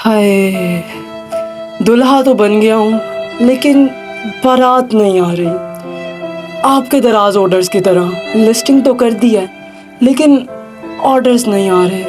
हाय, दुल्हा तो बन गया हूँ लेकिन बारात नहीं आ रही। आपके दराज ऑर्डर्स की तरह लिस्टिंग तो कर दी है लेकिन ऑर्डर्स नहीं आ रहे।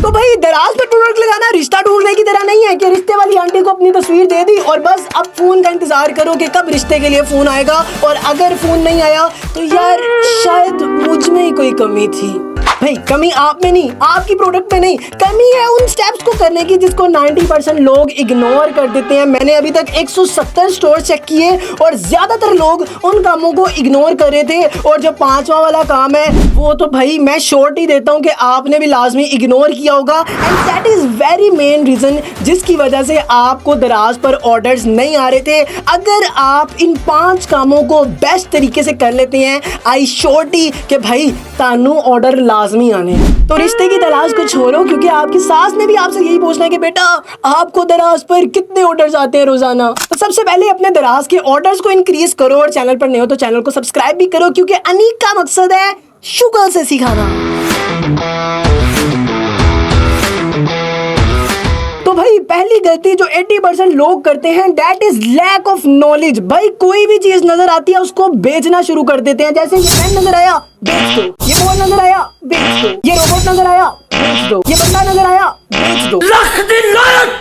तो भाई दराज पर प्रोडक्ट लगाना रिश्ता ढूंढने की तरह नहीं है कि रिश्ते वाली आंटी को अपनी तस्वीर दे दी और बस अब फोन का इंतजार करो कि कब रिश्ते के लिए फोन आएगा, और अगर फोन नहीं आया तो यार शायद मुझ में ही कोई कमी थी। भाई कमी आप में नहीं, आपकी प्रोडक्ट में नहीं, कमी है उन स्टेप्स को करने की जिसको 90% लोग इग्नोर कर देते हैं। मैंने अभी तक 170 स्टोर चेक किए और ज्यादातर लोग उन कामों को इग्नोर कर रहे थे, और जो पांचवा वाला काम है वो तो भाई मैं शॉर्ट ही देता हूं कि आपने भी लाजमी इग्नोर किया होगा, and that is very main reason जिसकी वजह से आपको दराज पर ऑर्डर्स नहीं आ रहे थे। अगर आप इन 5 कामों को बेस्ट तरीके से कर लेते हैं, आई श्योरिटी कि भाई तानू ऑर्डर लाजमी आने। तो रिश्ते की तलाश को छोड़ो, क्योंकि आपकी सास ने भी आपसे यही पूछना है कि बेटा आपको दराज पर कितने ऑर्डर्स आते हैं रोजाना। तो सबसे पहले अपने दराज के ऑर्डर्स को इंक्रीज करो, और चैनल पर नए हो तो चैनल को सब्सक्राइब भी करो, क्योंकि अनीक का मकसद है शुगर से सिखाना। तो भाई पहली गलती जो 80% लोग करते हैं that is lack of knowledge. भाई कोई भी चीज नजर आती है उसको बेचना शुरू कर देते हैं। जैसे ये पेन नजर आया बेच दो, ये बॉल नजर आया बेच दो, ये रोबोट नजर आया बेच दो, ये बंदा नजर आया बेच दो।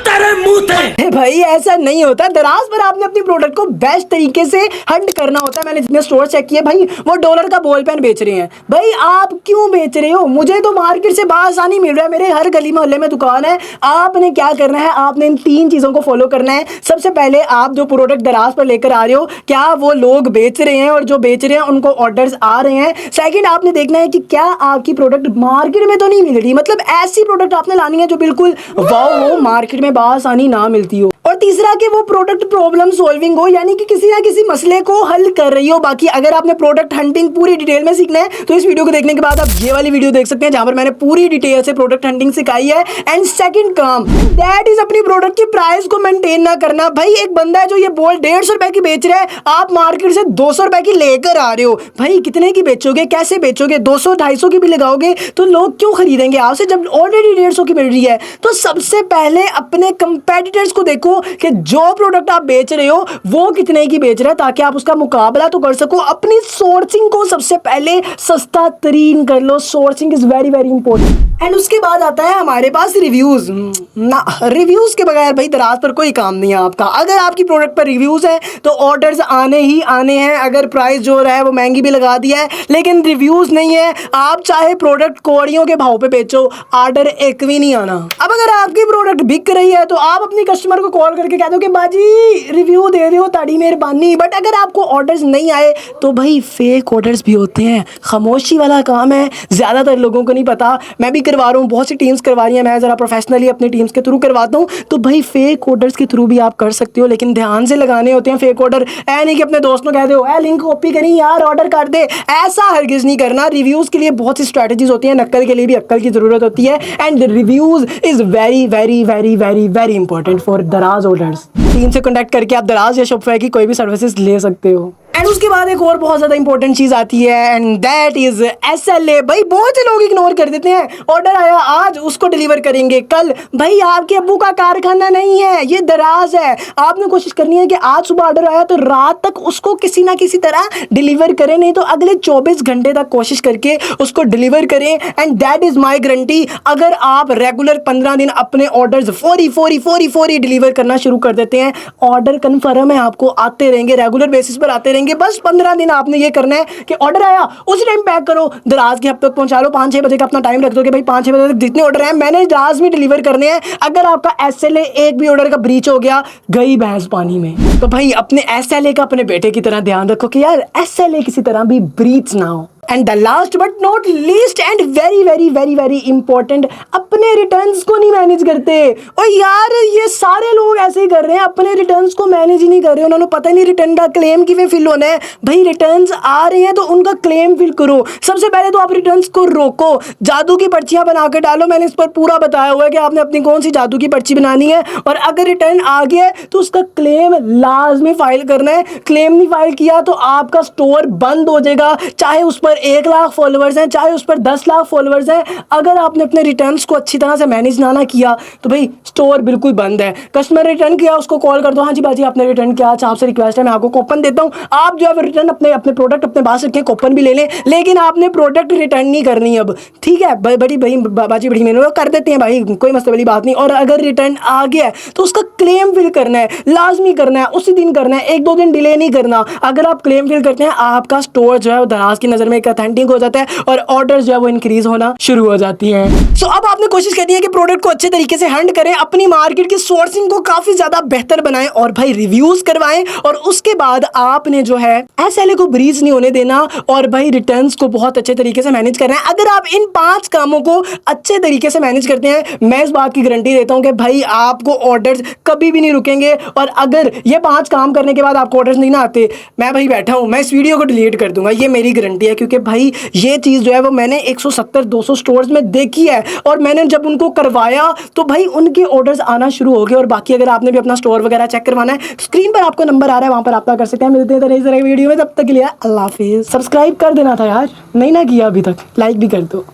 तेरे मुंह पे भाई ऐसा नहीं होता। दराज पर आपने अपनी प्रोडक्ट को बेस्ट तरीके से हंट करना होता है। मैंने जितने स्टोर चेक किए भाई वो $1 का बॉल पेन बेच रहे हैं। भाई आप क्यों बेच रहे हो? मुझे तो मार्केट से बासानी मिल रहा है, मेरे हर गली मोहल्ले में दुकान है। आपने क्या करना है, आपने इन 3 चीजों को फॉलो करना है। सबसे पहले आप जो प्रोडक्ट दराज पर लेकर आ रहे हो क्या वो लोग बेच रहे हैं, और जो बेच रहे हैं उनको ऑर्डर्स आ रहे हैं। सेकंड आपने देखना है कि क्या आपकी प्रोडक्ट मार्केट में तो नहीं मिल रही, मतलब ऐसी प्रोडक्ट आपने लानी है जो बिल्कुल वाव हो, मार्केट में बासानी ना मिलती हो। और तीसरा कि वो प्रोडक्ट प्रॉब्लम सॉल्विंग हो, यानी कि किसी ना किसी मसले को हल कर रही हो। बाकी अगर आपने प्रोडक्ट हंटिंग पूरी डिटेल में सीखना है तो इस वीडियो को देखने के बाद आप ये वाली वीडियो देख सकते हैं जहां पर मैंने पूरी डिटेल से प्रोडक्ट हंटिंग सिखाई है। एंड सेकंड काम दैट इज अपनी प्रोडक्ट की प्राइस को मेंटेन ना करना। भाई एक बंदा है जो ये बॉल 150 रुपए की बेच रहा है, आप मार्केट से 200 रुपए की लेकर आ रहे हो। भाई कितने की बेचोगे, कैसे बेचोगे? 200-250 की भी लगाओगे तो लोग क्यों खरीदेंगे आपसे जब ऑलरेडी 150 की मिल रही है? तो सबसे पहले अपने कंपेटिटर्स को देखो कि जो प्रोडक्ट आप बेच रहे हो वो कितने की बेच रहा है, ताकि आप उसका मुकाबला तो कर सको। अपनी सोर्सिंग को सबसे पहले सस्ता तरीन कर लो। Sourcing is very very important. And उसके बाद आता है हमारे पास रिव्यूज। ना, रिव्यूज के बगैर भाई दराज पर कोई काम नहीं है आपका। अगर आपकी प्रोडक्ट पर रिव्यूज है तो ऑर्डर्स आने ही आने हैं। अगर प्राइस जो है वो महंगी भी लगा दिया है लेकिन रिव्यूज नहीं है, आप चाहे प्रोडक्ट कौड़ियों के भाव पे बेचो, ऑर्डर एक भी नहीं आना। अब अगर आपकी प्रोडक्ट बिक रही है तो आप अपनी कस्टमर को कॉल करके कह दो कि बाजी रिव्यू दे रहे हो, ताड़ी मेहरबानी। बट अगर आपको ऑर्डर्स नहीं आए तो भाई फेक ऑर्डर्स भी होते हैं। खामोशी वाला काम है, ज्यादातर लोगों को नहीं पता। मैं भी करवा रहा हूँ, बहुत सी टीम्स करवा रही हैं, मैं जरा प्रोफेशनली अपनी टीम्स के थ्रू करवाता हूँ। तो भाई फेक ऑर्डर्स के थ्रू भी आप कर सकते हो, लेकिन ध्यान से लगाने होते हैं फेक ऑर्डर। ऐ नहीं कि अपने दोस्त को कह दो लिंक कॉपी करी यार ऑर्डर कर दे, ऐसा हरगिज नहीं करना। रिव्यूज के लिए बहुत सी स्ट्रेटजीज होती हैं, नक्कल के लिए भी अक्कल की जरूरत होती है। And reviews is very very very very very important for दराज ऑर्डर्स। टीम से कॉन्टैक्ट करके आप दराज या शॉपिफाई की कोई भी सर्विसेज ले सकते हो। एंड उसके बाद एक और बहुत ज्यादा इंपॉर्टेंट चीज आती है, एंड दैट इज SLA। भाई बहुत से लोग इग्नोर कर देते हैं। ऑर्डर आया आज, उसको डिलीवर करेंगे कल। भाई आपके अब्बू का कारखाना नहीं है, ये दराज है। आपने कोशिश करनी है कि आज सुबह ऑर्डर आया तो रात तक उसको किसी ना किसी तरह डिलीवर करें, नहीं तो अगले 24 घंटे तक कोशिश करके उसको डिलीवर करें। And that is my guarantee. अगर आप रेगुलर 15 दिन अपने ऑर्डर्स फौरी डिलीवर करना शुरू कर देते हैं, ऑर्डर कन्फर्म है आपको आते रहेंगे, रेगुलर बेसिस पर आते रहेंगे। बस 15 दिन आपने ये करना है कि ऑर्डर आया उसी टाइम पैक करो, दराज के हद तक पहुंचा लो। 5-6 बजे का अपना टाइम रख दो कि भाई 5-6 बजे तक जितने ऑर्डर हैं मैंने दराज में डिलीवर करने हैं। अगर आपका SLA एक भी ऑर्डर का ब्रीच हो गया, गई भैंस पानी में। तो भाई अपने SLA का अपने बेटे की तरह ध्यान रखो कि यार SLA किसी तरह भी ब्रीच ना हो। And the last but not least and very very very very important, अपने रिटर्न्स को नहीं मैनेज करते। और यार ये सारे लोग ऐसे ही कर रहे हैं, अपने रिटर्न्स को मैनेज ही नहीं कर रहे। उन्होंने पता नहीं रिटर्न का क्लेम किਵੇਂ फिल होना है। भाई रिटर्न्स आ रहे हैं तो उनका क्लेम फिल करो। सबसे पहले तो आप रिटर्न्स को रोको, जादू की पर्चियां बना के डालो। मैंने इस पर पूरा बताया हुआ है कि आपने अपनी कौन सी जादू की पर्ची बनानी है, और अगर रिटर्न आ गया तो उसका क्लेम लाजमी फाइल करना है। क्लेम नहीं फाइल किया तो आपका स्टोर बंद हो जाएगा, चाहे उस पर पर 1 लाख फॉलोअर्स हैं, चाहे उस पर 10 लाख फॉलोअर्स हैं, अगर आपने अपने रिटर्न्स को अच्छी तरह से मैनेज ना किया तो भाई स्टोर बिल्कुल बंद है। कस्टमर रिटर्न किया, उसको कॉल कर दो, हाँ जी बाजी आपने रिटर्न किया, अच्छा आपसे रिक्वेस्ट है मैं आपको कूपन देता हूँ, आप जो है रिटर्न अपने प्रोडक्ट अपने पास रखें, कूपन भी ले लें, लेकिन आपने प्रोडक्ट रिटर्न नहीं करनी अब, ठीक है। बड़ी भाई बाजी बड़ी मेहनत कर देते हैं भाई, कोई मसले वाली बात नहीं। और अगर रिटर्न आ गया है तो उसका क्लेम फिल करना है, लाजमी करना है, उसी दिन करना है, 1-2 दिन डिले नहीं करना। अगर आप क्लेम फिल करते हैं आपका स्टोर जो है वो दराज की नज़र में एक ऑथेंटिक हो जाता है और ऑर्डर जो है वो इंक्रीज होना शुरू हो जाती है। सो अब आपने कोशिश करनी है कि प्रोडक्ट को अच्छे तरीके से हैंड करें, अपनी मार्केट की सोर्सिंग को काफी ज्यादा बेहतर बनाएं और भाई रिव्यूज करवाएं, और उसके बाद आपने जो है एसएलए को ब्रीज नहीं होने देना और भाई रिटर्न्स को बहुत अच्छे तरीके से मैनेज करना है। अगर आप इन 5 कामों को अच्छे तरीके से मैनेज करते हैं, मैं इस बात की गारंटी देता हूं कि भाई आपको ऑर्डर्स कभी भी नहीं रुकेंगे। और अगर ये 5 काम करने के बाद आपको ऑर्डर्स नहीं ना आते, मैं भाई बैठा हूं, मैं इस वीडियो को डिलीट कर दूंगा, ये मेरी गारंटी है। क्योंकि भाई ये चीज जो है वो मैंने 170-200 स्टोर्स में देखी है, और मैंने जब उनको करवाया तो भाई उनके ऑर्डर्स आना शुरू हो गए। और बाकी अगर आपने भी अपना स्टोर वगैरह चेक करवाना है, स्क्रीन पर आपको नंबर आ रहा है, वहां पर आप कर सकते हैं। मिलते हैं नई वीडियो में, तब तक के लिए अल्लाह हाफिज़। सब्सक्राइब कर देना था यार, नहीं ना किया अभी तक, लाइक भी कर दो।